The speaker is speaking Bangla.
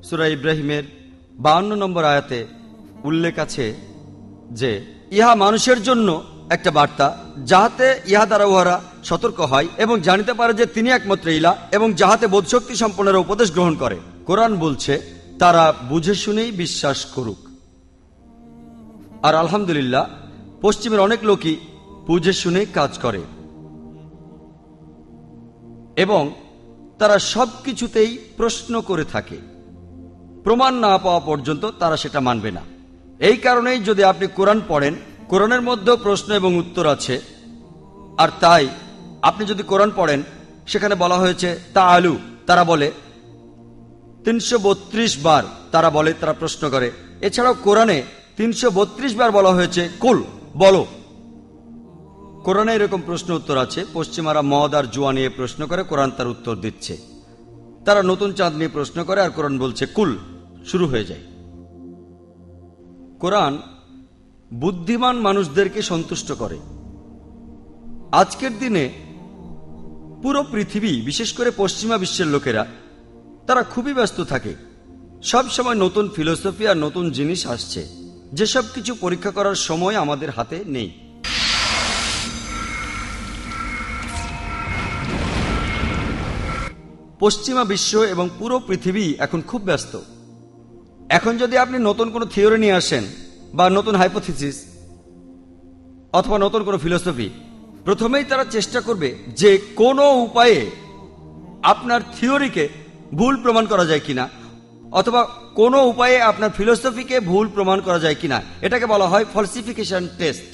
সূরা ইব্রাহিমের 52 নম্বর আয়াতে উল্লেখ আছে যে ইহা মানুষের জন্য একটা বার্তা, যাহাতে ইহা দ্বারা উহারা সতর্ক হয় এবং জানিতে পারে যে তিনি একমাত্র ইলাহ, এবং যাহাতে বোধশক্তি সম্পন্নের উপদেশ গ্রহণ করে। কোরআন বলছে তারা বুঝে শুনেই বিশ্বাস করুক। আর আলহামদুলিল্লাহ, পশ্চিমের অনেক লোকই বুঝে শুনে কাজ করে এবং তারা সবকিছুতেই প্রশ্ন করে থাকে। প্রমাণ না পাওয়া পর্যন্ত তারা সেটা মানবে না। এই কারণেই যদি আপনি কোরআন পড়েন, কোরআনের মধ্যেও প্রশ্ন এবং উত্তর আছে। আর তাই আপনি যদি কোরআন পড়েন, সেখানে বলা হয়েছে তাআলু, তারা বলে 332 বার তারা বলে, তারা প্রশ্ন করে। এছাড়াও কোরআনে 332 বার বলা হয়েছে কুল, বলো। কোরআনে এরকম প্রশ্ন উত্তর আছে। পশ্চিমারা মদ আর জুয়া নিয়ে প্রশ্ন করে, কোরআন তার উত্তর দিচ্ছে। তারা নতুন চাঁদ নিয়ে প্রশ্ন করে, আর কোরআন বলছে কুল, শুরু হয়ে যায়। কোরআন বুদ্ধিমান মানুষদেরকে সন্তুষ্ট করে। আজকের দিনে পুরো পৃথিবী, বিশেষ করে পশ্চিমা বিশ্বের লোকেরা, তারা খুবই ব্যস্ত থাকে। সব সময় নতুন ফিলোসফি আর নতুন জিনিস আসছে, যেসব কিছু পরীক্ষা করার সময় আমাদের হাতে নেই। পশ্চিমা বিশ্ব এবং পুরো পৃথিবী এখন খুব ব্যস্ত। এখন যদি আপনি নতুন কোনো থিওরি নিয়ে আসেন বা নতুন হাইপোথিসিস অথবা নতুন কোনো ফিলোসফি, প্রথমেই তারা চেষ্টা করবে যে কোনো উপায়ে আপনার থিওরিকে ভুল প্রমাণ করা যায় কিনা, অথবা কোনো উপায়ে আপনার ফিলোসফিকে ভুল প্রমাণ করা যায় কিনা। এটাকে বলা হয় ফলসিফিকেশন টেস্ট।